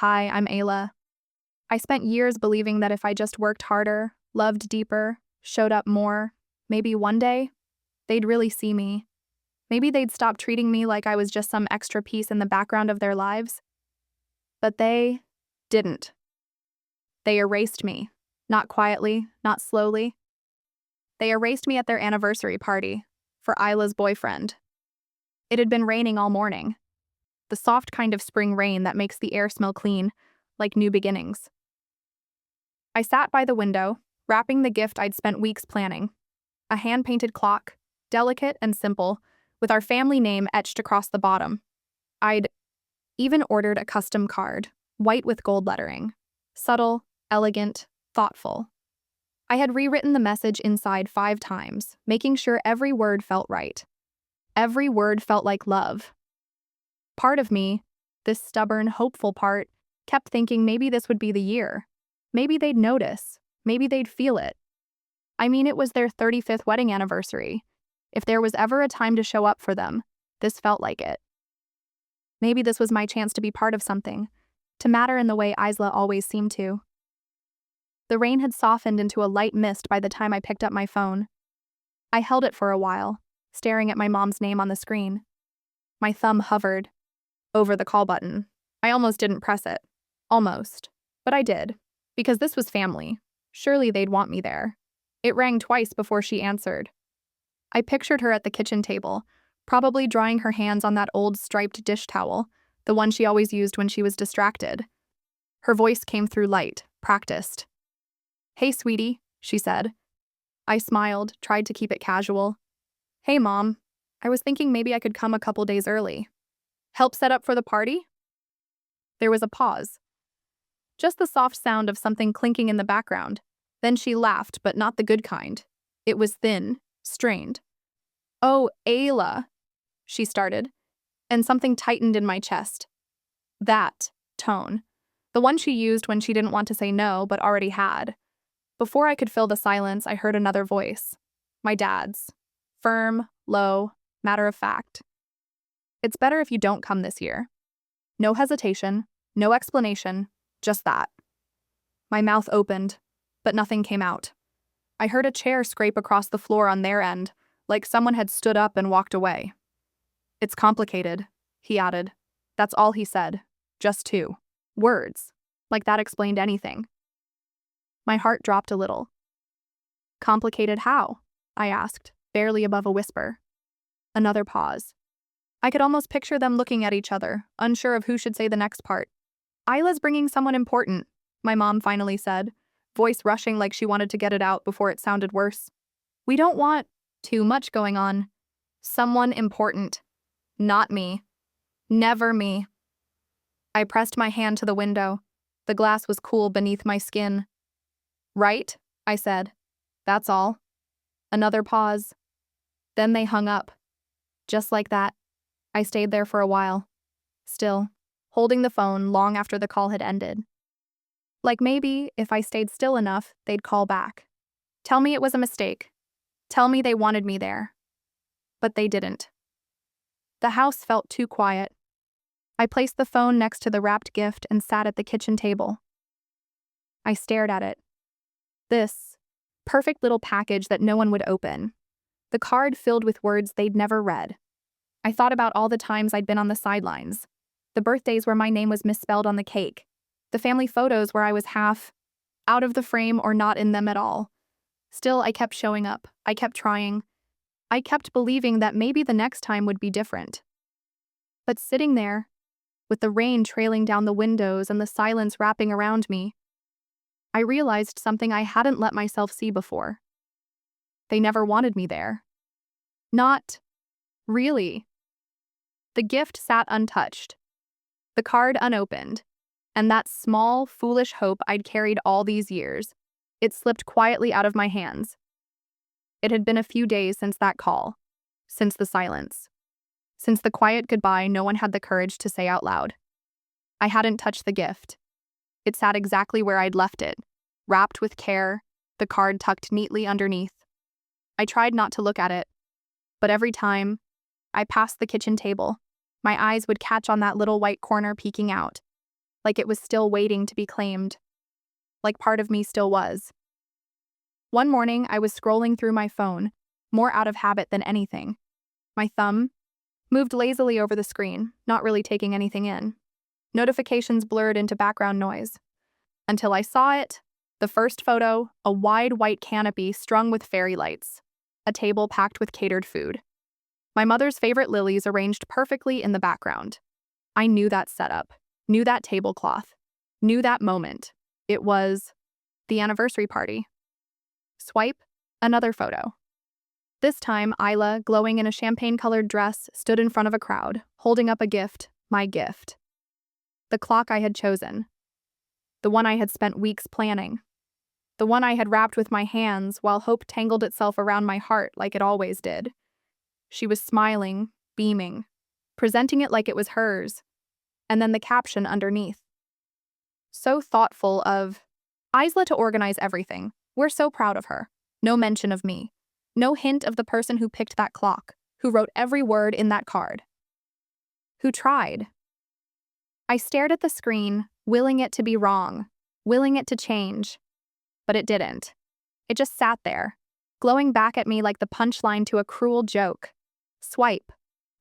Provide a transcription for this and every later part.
Hi, I'm Ayla. I spent years believing that if I just worked harder, loved deeper, showed up more, maybe one day, they'd really see me. Maybe they'd stop treating me like I was just some extra piece in the background of their lives. But they didn't. They erased me. Not quietly, not slowly. They erased me at their anniversary party for Isla's boyfriend. It had been raining all morning. The soft kind of spring rain that makes the air smell clean, like new beginnings. I sat by the window, wrapping the gift I'd spent weeks planning. A hand-painted clock, delicate and simple, with our family name etched across the bottom. I'd even ordered a custom card, white with gold lettering. Subtle, elegant, thoughtful. I had rewritten the message inside 5 times, making sure every word felt right. Every word felt like love. Part of me, this stubborn, hopeful part, kept thinking maybe this would be the year. Maybe they'd notice. Maybe they'd feel it. I mean, it was their 35th wedding anniversary. If there was ever a time to show up for them, this felt like it. Maybe this was my chance to be part of something, to matter in the way Isla always seemed to. The rain had softened into a light mist by the time I picked up my phone. I held it for a while, staring at my mom's name on the screen. My thumb hovered over the call button. I almost didn't press it. Almost. But I did. Because this was family. Surely they'd want me there. It rang twice before she answered. I pictured her at the kitchen table, probably drying her hands on that old striped dish towel, the one she always used when she was distracted. Her voice came through light, practiced. "Hey, sweetie," she said. I smiled, tried to keep it casual. "Hey, Mom. I was thinking maybe I could come a couple days early. Help set up for the party?" There was a pause. Just the soft sound of something clinking in the background. Then she laughed, but not the good kind. It was thin, strained. "Oh, Ayla," she started, and something tightened in my chest. That tone. The one she used when she didn't want to say no, but already had. Before I could fill the silence, I heard another voice. My dad's. Firm, low, matter of fact. "It's better if you don't come this year." No hesitation, no explanation, just that. My mouth opened, but nothing came out. I heard a chair scrape across the floor on their end, like someone had stood up and walked away. "It's complicated," he added. That's all he said. Just 2 words. Like that explained anything. My heart dropped a little. "Complicated how?" I asked, barely above a whisper. Another pause. I could almost picture them looking at each other, unsure of who should say the next part. "Isla's bringing someone important," my mom finally said, voice rushing like she wanted to get it out before it sounded worse. "We don't want too much going on. Someone important. Not me. Never me." I pressed my hand to the window. The glass was cool beneath my skin. "Right?" I said. "That's all." Another pause. Then they hung up. Just like that. I stayed there for a while. Still, holding the phone long after the call had ended. Like maybe, if I stayed still enough, they'd call back. Tell me it was a mistake. Tell me they wanted me there. But they didn't. The house felt too quiet. I placed the phone next to the wrapped gift and sat at the kitchen table. I stared at it. This perfect little package that no one would open. The card filled with words they'd never read. I thought about all the times I'd been on the sidelines. The birthdays where my name was misspelled on the cake. The family photos where I was half out of the frame or not in them at all. Still, I kept showing up. I kept trying. I kept believing that maybe the next time would be different. But sitting there, with the rain trailing down the windows and the silence wrapping around me, I realized something I hadn't let myself see before. They never wanted me there. Not really. The gift sat untouched, the card unopened, and that small, foolish hope I'd carried all these years, it slipped quietly out of my hands. It had been a few days since that call, since the silence, since the quiet goodbye no one had the courage to say out loud. I hadn't touched the gift. It sat exactly where I'd left it, wrapped with care, the card tucked neatly underneath. I tried not to look at it, but every time I passed the kitchen table, my eyes would catch on that little white corner peeking out. like it was still waiting to be claimed, like part of me still was. One morning, I was scrolling through my phone, more out of habit than anything. My thumb moved lazily over the screen, not really taking anything in. Notifications blurred into background noise. Until I saw it, the first photo, a wide white canopy strung with fairy lights, a table packed with catered food. My mother's favorite lilies arranged perfectly in the background. I knew that setup, knew that tablecloth, knew that moment. It was the anniversary party. Swipe, another photo. This time, Isla, glowing in a champagne-colored dress, stood in front of a crowd, holding up a gift, my gift. The clock I had chosen. The one I had spent weeks planning. The one I had wrapped with my hands while hope tangled itself around my heart like it always did. She was smiling, beaming, presenting it like it was hers, and then the caption underneath. So thoughtful of Isla to organize everything. We're so proud of her. No mention of me. No hint of the person who picked that clock, who wrote every word in that card. Who tried. I stared at the screen, willing it to be wrong, willing it to change. But it didn't. It just sat there, glowing back at me like the punchline to a cruel joke. Swipe.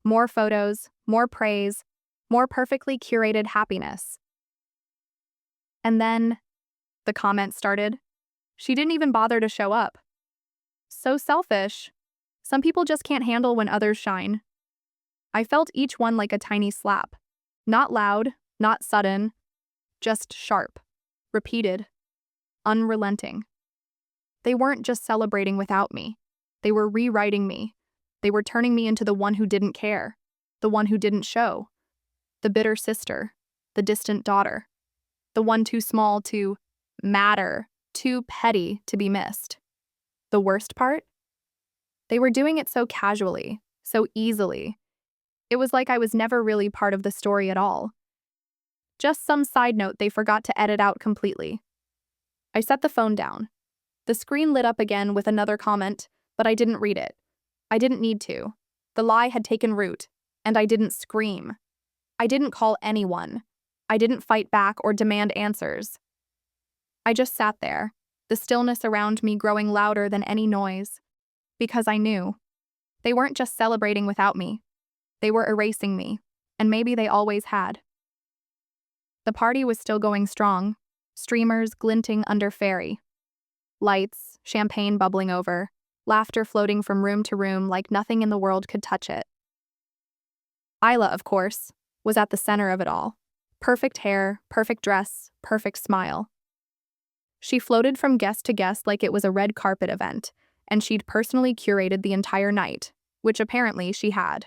More photos, more praise, more perfectly curated happiness. And then the comments started. She didn't even bother to show up. So selfish. Some people just can't handle when others shine. I felt each one like a tiny slap. Not loud, not sudden, just sharp, repeated, unrelenting. They weren't just celebrating without me. They were rewriting me. They were turning me into the one who didn't care, the one who didn't show, the bitter sister, the distant daughter, the one too small to matter, too petty to be missed. The worst part? They were doing it so casually, so easily. It was like I was never really part of the story at all. Just some side note they forgot to edit out completely. I set the phone down. The screen lit up again with another comment, but I didn't read it. I didn't need to. The lie had taken root, and I didn't scream. I didn't call anyone. I didn't fight back or demand answers. I just sat there, the stillness around me growing louder than any noise, because I knew. They weren't just celebrating without me. They were erasing me, and maybe they always had. The party was still going strong, streamers glinting under fairy. Lights, champagne bubbling over, laughter floating from room to room like nothing in the world could touch it. Isla, of course, was at the center of it all. Perfect hair, perfect dress, perfect smile. She floated from guest to guest like it was a red carpet event, and she'd personally curated the entire night, which apparently she had.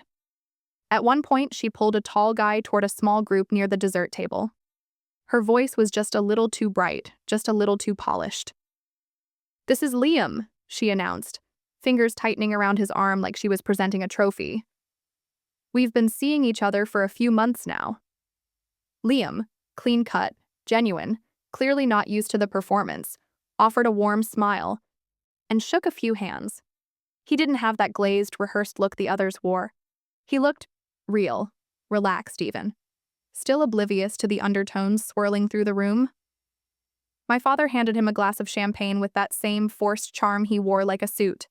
At one point, she pulled a tall guy toward a small group near the dessert table. Her voice was just a little too bright, just a little too polished. "This is Liam," she announced, fingers tightening around his arm like she was presenting a trophy. "We've been seeing each other for a few months now." Liam, clean-cut, genuine, clearly not used to the performance, offered a warm smile and shook a few hands. He didn't have that glazed, rehearsed look the others wore. He looked real, relaxed even, still oblivious to the undertones swirling through the room. My father handed him a glass of champagne with that same forced charm he wore like a suit.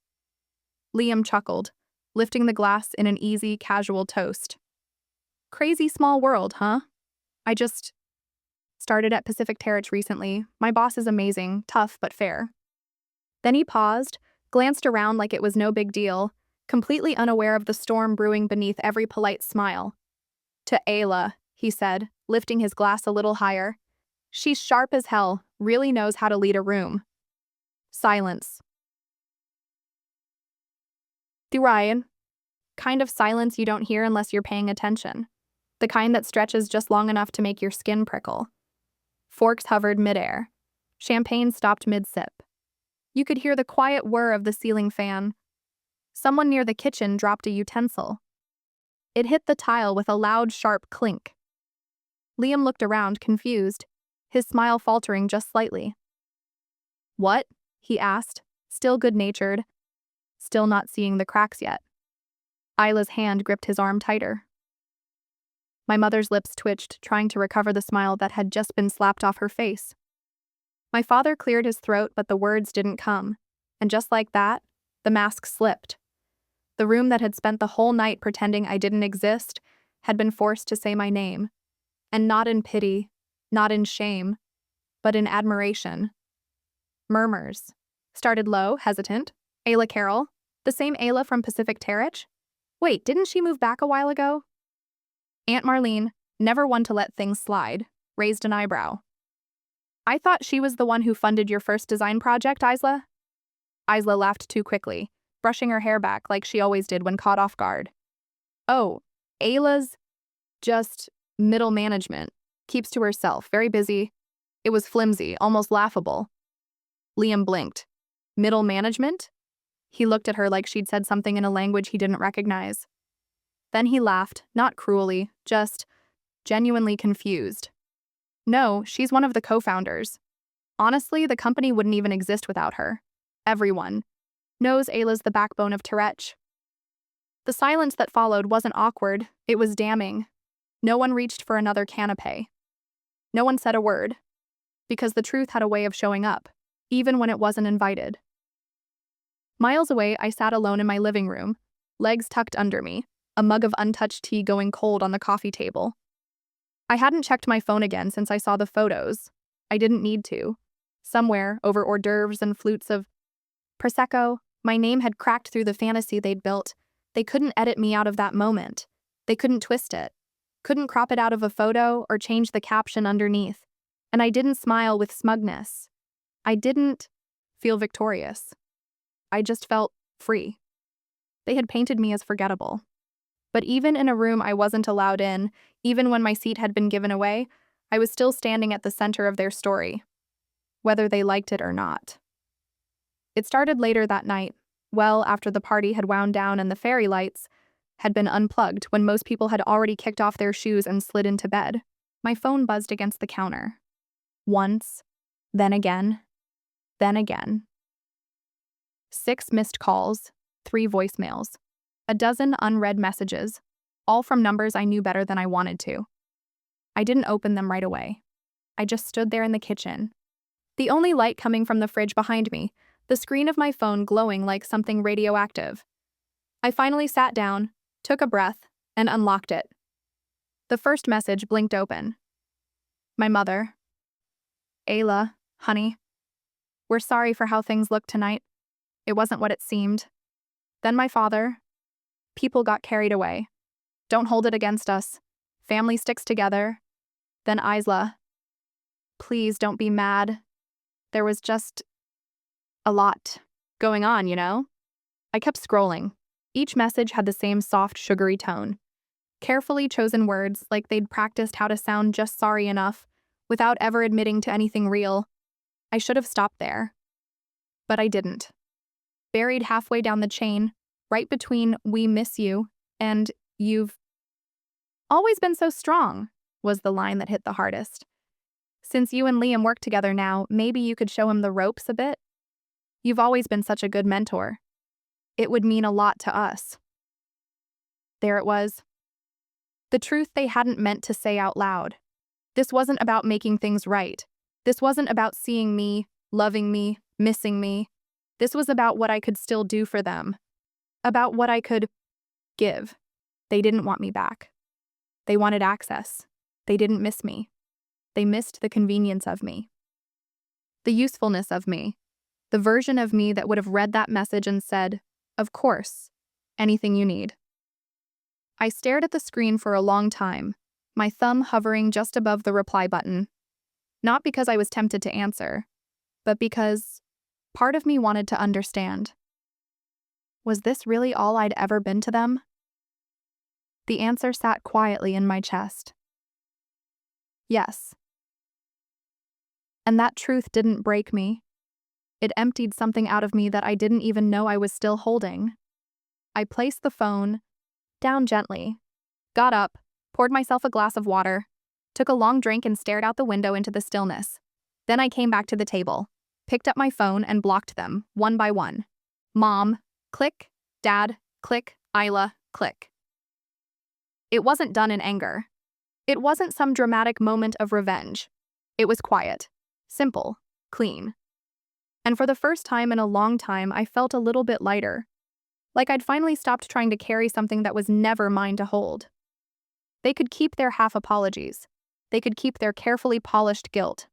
Liam chuckled, lifting the glass in an easy, casual toast. "Crazy small world, huh? I just started at Pacific Terrace recently. My boss is amazing, tough but fair." Then he paused, glanced around like it was no big deal, completely unaware of the storm brewing beneath every polite smile. "To Ayla," he said, lifting his glass a little higher. "She's sharp as hell, really knows how to lead a room." Silence. The Ryan. Kind of silence you don't hear unless you're paying attention. The kind that stretches just long enough to make your skin prickle. Forks hovered midair. Champagne stopped mid-sip. You could hear the quiet whir of the ceiling fan. Someone near the kitchen dropped a utensil. It hit the tile with a loud, sharp clink. Liam looked around, confused, his smile faltering just slightly. "What?" he asked, still good-natured, still not seeing the cracks yet. Isla's hand gripped his arm tighter. My mother's lips twitched, trying to recover the smile that had just been slapped off her face. My father cleared his throat, but the words didn't come. And just like that, the mask slipped. The room that had spent the whole night pretending I didn't exist had been forced to say my name. And not in pity, not in shame, but in admiration. Murmurs started low, hesitant. Ayla Carroll? The same Ayla from Pacific Terrace? Wait, didn't she move back a while ago? Aunt Marlene, never one to let things slide, raised an eyebrow. I thought she was the one who funded your first design project, Isla? Isla laughed too quickly, brushing her hair back like she always did when caught off guard. Oh, Ayla's just middle management. Keeps to herself, very busy. It was flimsy, almost laughable. Liam blinked. Middle management? He looked at her like she'd said something in a language he didn't recognize. Then he laughed, not cruelly, just genuinely confused. No, she's one of the co-founders. Honestly, the company wouldn't even exist without her. Everyone knows Ayla's the backbone of Terech. The silence that followed wasn't awkward, it was damning. No one reached for another canapé. No one said a word. Because the truth had a way of showing up, even when it wasn't invited. Miles away, I sat alone in my living room, legs tucked under me, a mug of untouched tea going cold on the coffee table. I hadn't checked my phone again since I saw the photos. I didn't need to. Somewhere, over hors d'oeuvres and flutes of Prosecco, my name had cracked through the fantasy they'd built. They couldn't edit me out of that moment. They couldn't twist it. Couldn't crop it out of a photo or change the caption underneath. And I didn't smile with smugness. I didn't feel victorious. I just felt free. They had painted me as forgettable. But even in a room I wasn't allowed in, even when my seat had been given away, I was still standing at the center of their story, whether they liked it or not. It started later that night, well after the party had wound down and the fairy lights had been unplugged, when most people had already kicked off their shoes and slid into bed. My phone buzzed against the counter. Once, then again, then again. 6 missed calls, 3 voicemails, a dozen unread messages, all from numbers I knew better than I wanted to. I didn't open them right away. I just stood there in the kitchen, the only light coming from the fridge behind me, the screen of my phone glowing like something radioactive. I finally sat down, took a breath, and unlocked it. The first message blinked open. My mother. Ayla, honey. We're sorry for how things looked tonight. It wasn't what it seemed. Then my father. People got carried away. Don't hold it against us. Family sticks together. Then Isla. Please don't be mad. There was just a lot going on, you know? I kept scrolling. Each message had the same soft, sugary tone. Carefully chosen words like they'd practiced how to sound just sorry enough without ever admitting to anything real. I should have stopped there. But I didn't. Buried halfway down the chain, right between "we miss you" and "you've always been so strong," was the line that hit the hardest. Since you and Liam work together now, maybe you could show him the ropes a bit? You've always been such a good mentor. It would mean a lot to us. There it was. The truth they hadn't meant to say out loud. This wasn't about making things right. This wasn't about seeing me, loving me, missing me. This was about what I could still do for them. About what I could give. They didn't want me back. They wanted access. They didn't miss me. They missed the convenience of me. The usefulness of me. The version of me that would have read that message and said, "Of course, anything you need." I stared at the screen for a long time, my thumb hovering just above the reply button. Not because I was tempted to answer, but because part of me wanted to understand. Was this really all I'd ever been to them? The answer sat quietly in my chest. Yes. And that truth didn't break me. It emptied something out of me that I didn't even know I was still holding. I placed the phone down gently, got up, poured myself a glass of water, took a long drink and stared out the window into the stillness. Then I came back to the table, picked up my phone and blocked them, one by one. Mom, click. Dad, click. Isla, click. It wasn't done in anger. It wasn't some dramatic moment of revenge. It was quiet, simple, clean. And for the first time in a long time, I felt a little bit lighter, like I'd finally stopped trying to carry something that was never mine to hold. They could keep their half apologies. They could keep their carefully polished guilt.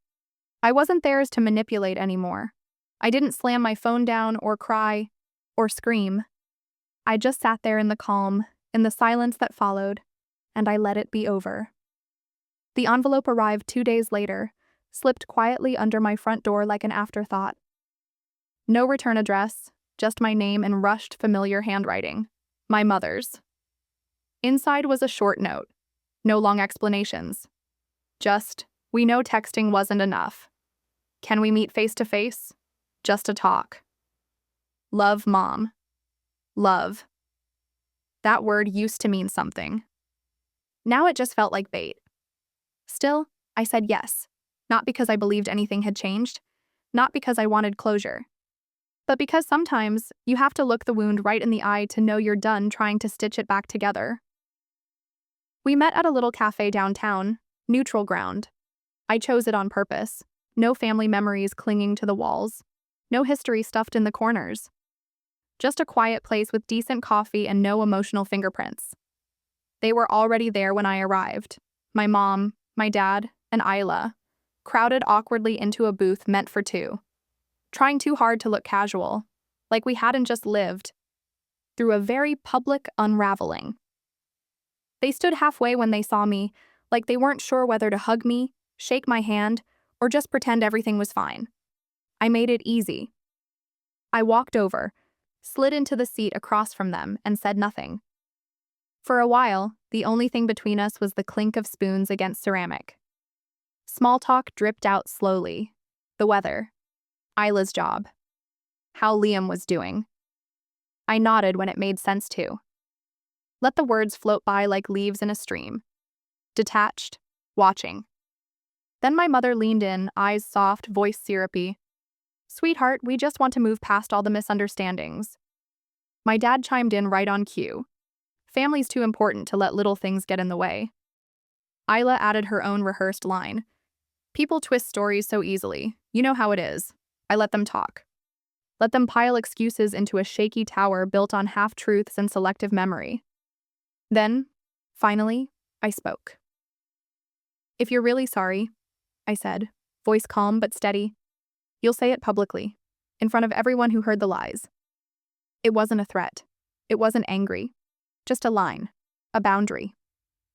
I wasn't theirs to manipulate anymore. I didn't slam my phone down or cry or scream. I just sat there in the calm, in the silence that followed, and I let it be over. The envelope arrived 2 days later, slipped quietly under my front door like an afterthought. No return address, just my name in rushed, familiar handwriting. My mother's. Inside was a short note. No long explanations. Just, we know texting wasn't enough. Can we meet face to face? Just a talk. Love, Mom. Love. That word used to mean something. Now it just felt like bait. Still, I said yes. Not because I believed anything had changed. Not because I wanted closure. But because sometimes you have to look the wound right in the eye to know you're done trying to stitch it back together. We met at a little cafe downtown, neutral ground. I chose it on purpose. No family memories clinging to the walls. No history stuffed in the corners. Just a quiet place with decent coffee and no emotional fingerprints. They were already there when I arrived. My mom, my dad, and Isla, crowded awkwardly into a booth meant for two. Trying too hard to look casual, like we hadn't just lived through a very public unraveling. They stood halfway when they saw me, like they weren't sure whether to hug me, shake my hand, or just pretend everything was fine. I made it easy. I walked over, slid into the seat across from them, and said nothing. For a while, the only thing between us was the clink of spoons against ceramic. Small talk dripped out slowly. The weather. Isla's job. How Liam was doing. I nodded when it made sense to. Let the words float by like leaves in a stream. Detached, watching. Then my mother leaned in, eyes soft, voice syrupy. Sweetheart, we just want to move past all the misunderstandings. My dad chimed in right on cue. Family's too important to let little things get in the way. Isla added her own rehearsed line. People twist stories so easily. You know how it is. I let them talk. Let them pile excuses into a shaky tower built on half-truths and selective memory. Then, finally, I spoke. If you're really sorry, I said, voice calm but steady, you'll say it publicly, in front of everyone who heard the lies. It wasn't a threat. It wasn't angry. Just a line. A boundary.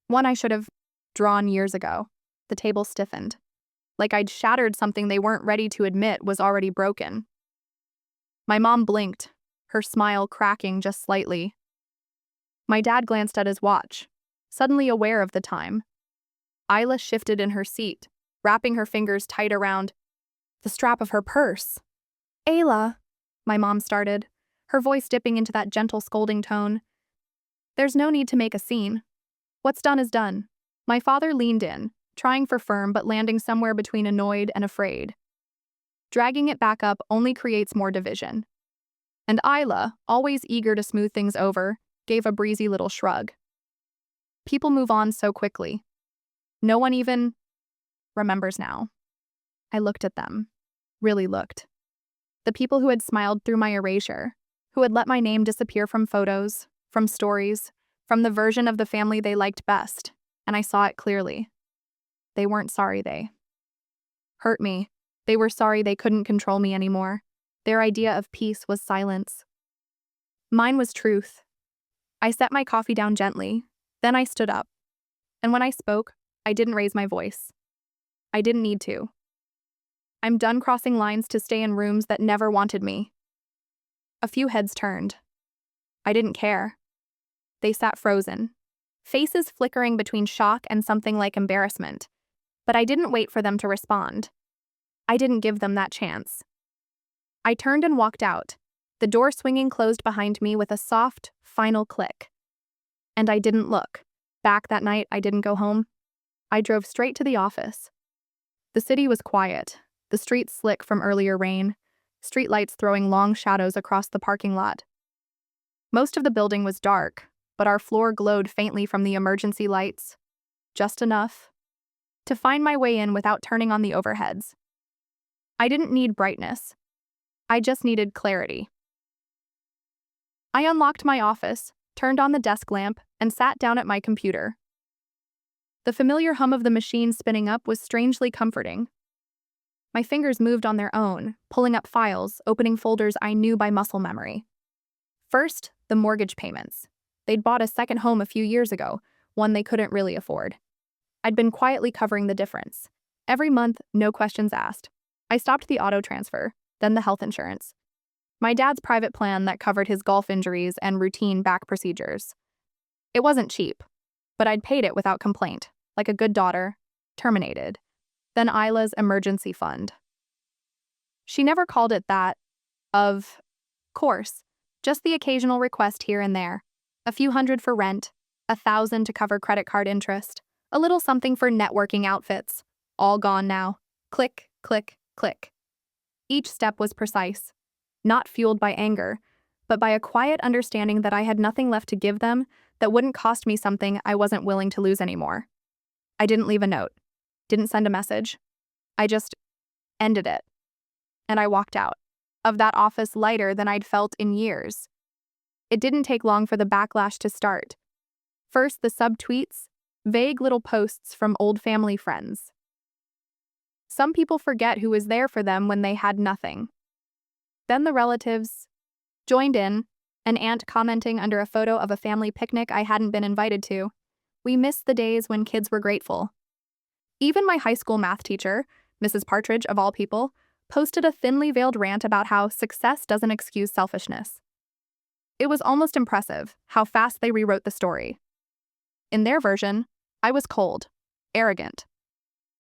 One I should have drawn years ago. The table stiffened. Like I'd shattered something they weren't ready to admit was already broken. My mom blinked, her smile cracking just slightly. My dad glanced at his watch, suddenly aware of the time. Isla shifted in her seat, wrapping her fingers tight around the strap of her purse. Ayla, my mom started, her voice dipping into that gentle scolding tone. There's no need to make a scene. What's done is done. My father leaned in, trying for firm but landing somewhere between annoyed and afraid. Dragging it back up only creates more division. And Isla, always eager to smooth things over, gave a breezy little shrug. People move on so quickly. No one even remembers now. I looked at them. Really looked. The people who had smiled through my erasure, who had let my name disappear from photos, from stories, from the version of the family they liked best, and I saw it clearly. They weren't sorry they hurt me. They were sorry they couldn't control me anymore. Their idea of peace was silence. Mine was truth. I set my coffee down gently, then I stood up. And when I spoke, I didn't raise my voice. I didn't need to. I'm done crossing lines to stay in rooms that never wanted me. A few heads turned. I didn't care. They sat frozen, faces flickering between shock and something like embarrassment. But I didn't wait for them to respond. I didn't give them that chance. I turned and walked out, the door swinging closed behind me with a soft, final click. And I didn't look. Back that night, I didn't go home. I drove straight to the office. The city was quiet, the streets slick from earlier rain, streetlights throwing long shadows across the parking lot. Most of the building was dark, but our floor glowed faintly from the emergency lights. just enough to find my way in without turning on the overheads. I didn't need brightness. I just needed clarity. I unlocked my office, turned on the desk lamp, and sat down at my computer. The familiar hum of the machine spinning up was strangely comforting. My fingers moved on their own, pulling up files, opening folders I knew by muscle memory. First, the mortgage payments. They'd bought a second home a few years ago, one they couldn't really afford. I'd been quietly covering the difference. Every month, no questions asked. I stopped the auto transfer, then the health insurance. My dad's private plan that covered his golf injuries and routine back procedures. It wasn't cheap, but I'd paid it without complaint, like a good daughter. Terminated. Then Isla's emergency fund. She never called it that. Of course, just the occasional request here and there. A few hundred for rent, 1,000 to cover credit card interest, a little something for networking outfits. All gone now. Click, click, click. Each step was precise, not fueled by anger, but by a quiet understanding that I had nothing left to give them that wouldn't cost me something I wasn't willing to lose anymore. I didn't leave a note, didn't send a message. I just ended it. And I walked out of that office lighter than I'd felt in years. It didn't take long for the backlash to start. First, the subtweets, vague little posts from old family friends. Some people forget who was there for them when they had nothing. Then the relatives joined in, an aunt commenting under a photo of a family picnic I hadn't been invited to. We missed the days when kids were grateful. Even my high school math teacher, Mrs. Partridge of all people, posted a thinly veiled rant about how success doesn't excuse selfishness. It was almost impressive how fast they rewrote the story. In their version, I was cold, arrogant,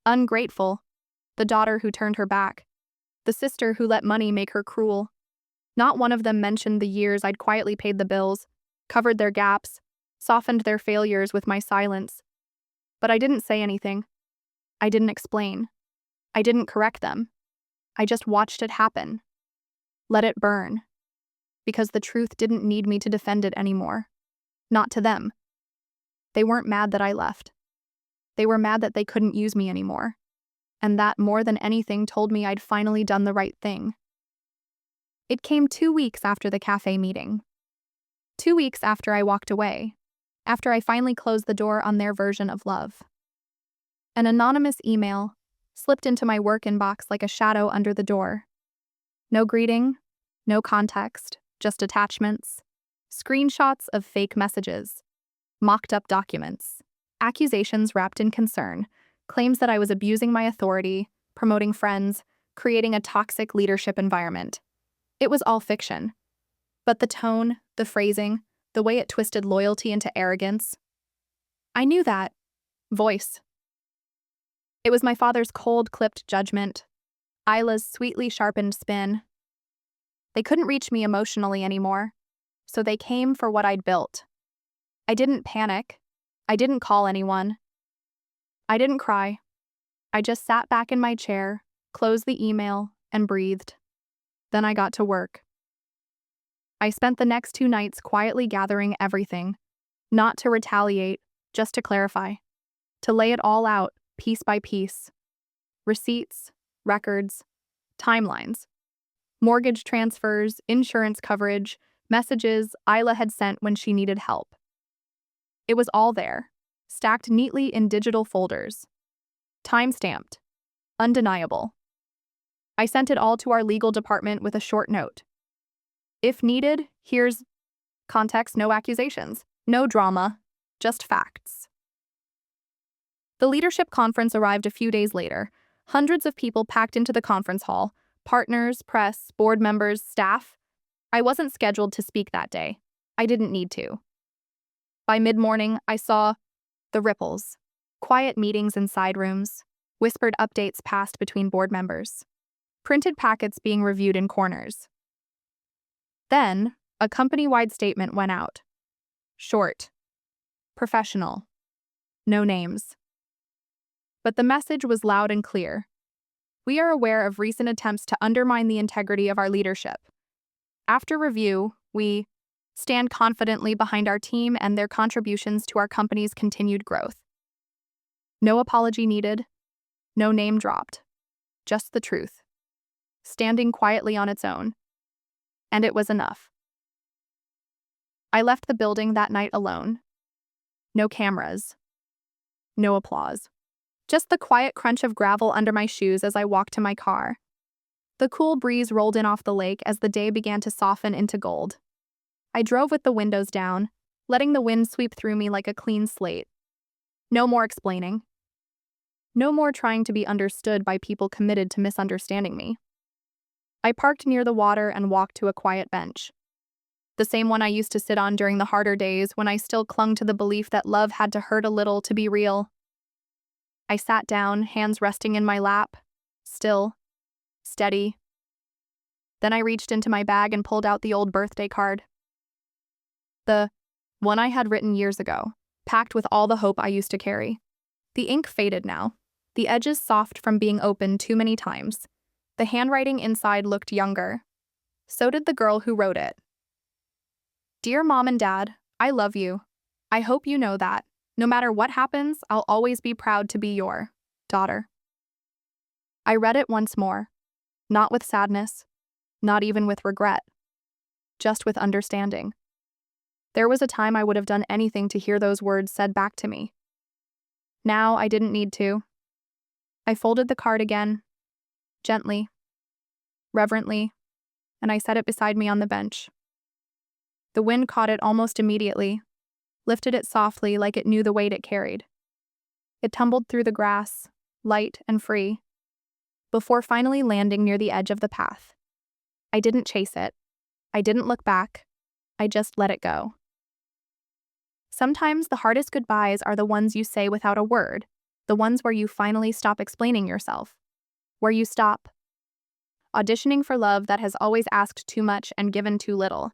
ungrateful, the daughter who turned her back, the sister who let money make her cruel. Not one of them mentioned the years I'd quietly paid the bills, covered their gaps, softened their failures with my silence. But I didn't say anything. I didn't explain. I didn't correct them. I just watched it happen. Let it burn. Because the truth didn't need me to defend it anymore. Not to them. They weren't mad that I left. They were mad that they couldn't use me anymore. And that, more than anything, told me I'd finally done the right thing. It came 2 weeks after the cafe meeting. 2 weeks after I walked away. After I finally closed the door on their version of love. An anonymous email slipped into my work inbox like a shadow under the door. No greeting, no context, just attachments, screenshots of fake messages, mocked-up documents, accusations wrapped in concern, claims that I was abusing my authority, promoting friends, creating a toxic leadership environment. It was all fiction. But the tone, the phrasing, the way it twisted loyalty into arrogance, I knew that voice. It was my father's cold, clipped judgment, Isla's sweetly sharpened spin. They couldn't reach me emotionally anymore, so they came for what I'd built. I didn't panic. I didn't call anyone. I didn't cry. I just sat back in my chair, closed the email, and breathed. Then I got to work. I spent the next 2 nights quietly gathering everything, not to retaliate, just to clarify, to lay it all out, piece by piece. Receipts, records, timelines, mortgage transfers, insurance coverage, messages Isla had sent when she needed help. It was all there, stacked neatly in digital folders. Time-stamped. Undeniable. I sent it all to our legal department with a short note. If needed, here's context, no accusations, no drama, just facts. The leadership conference arrived a few days later. Hundreds of people packed into the conference hall, partners, press, board members, staff. I wasn't scheduled to speak that day. I didn't need to. By mid-morning, I saw the ripples. Quiet meetings in side rooms, whispered updates passed between board members, printed packets being reviewed in corners. Then, a company-wide statement went out. Short. Professional. No names. But the message was loud and clear. We are aware of recent attempts to undermine the integrity of our leadership. After review, we stand confidently behind our team and their contributions to our company's continued growth. No apology needed, no name dropped, just the truth, standing quietly on its own. And it was enough. I left the building that night alone. No cameras, no applause. Just the quiet crunch of gravel under my shoes as I walked to my car. The cool breeze rolled in off the lake as the day began to soften into gold. I drove with the windows down, letting the wind sweep through me like a clean slate. No more explaining. No more trying to be understood by people committed to misunderstanding me. I parked near the water and walked to a quiet bench. The same one I used to sit on during the harder days when I still clung to the belief that love had to hurt a little to be real. I sat down, hands resting in my lap, still, steady. Then I reached into my bag and pulled out the old birthday card. The one I had written years ago, packed with all the hope I used to carry. The ink faded now, the edges soft from being opened too many times. The handwriting inside looked younger. So did the girl who wrote it. Dear Mom and Dad, I love you. I hope you know that. No matter what happens, I'll always be proud to be your daughter. I read it once more, not with sadness, not even with regret, just with understanding. There was a time I would have done anything to hear those words said back to me. Now I didn't need to. I folded the card again, gently, reverently, and I set it beside me on the bench. The wind caught it almost immediately, lifted it softly like it knew the weight it carried. It tumbled through the grass, light and free, before finally landing near the edge of the path. I didn't chase it. I didn't look back. I just let it go. Sometimes the hardest goodbyes are the ones you say without a word, the ones where you finally stop explaining yourself, where you stop auditioning for love that has always asked too much and given too little,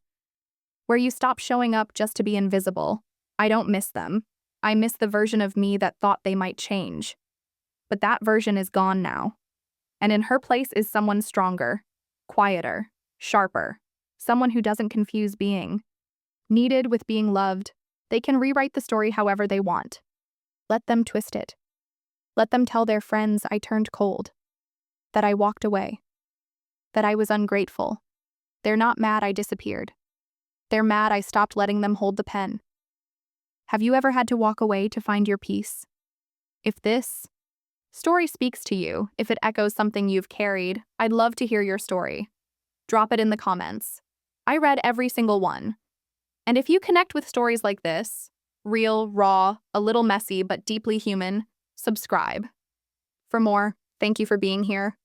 where you stop showing up just to be invisible. I don't miss them. I miss the version of me that thought they might change. But that version is gone now. And in her place is someone stronger, quieter, sharper, someone who doesn't confuse being needed with being loved. They can rewrite the story however they want. Let them twist it. Let them tell their friends I turned cold, that I walked away, that I was ungrateful. They're not mad I disappeared. They're mad I stopped letting them hold the pen. Have you ever had to walk away to find your peace? If this story speaks to you, if it echoes something you've carried, I'd love to hear your story. Drop it in the comments. I read every single one. And if you connect with stories like this, real, raw, a little messy, but deeply human, subscribe. For more, thank you for being here.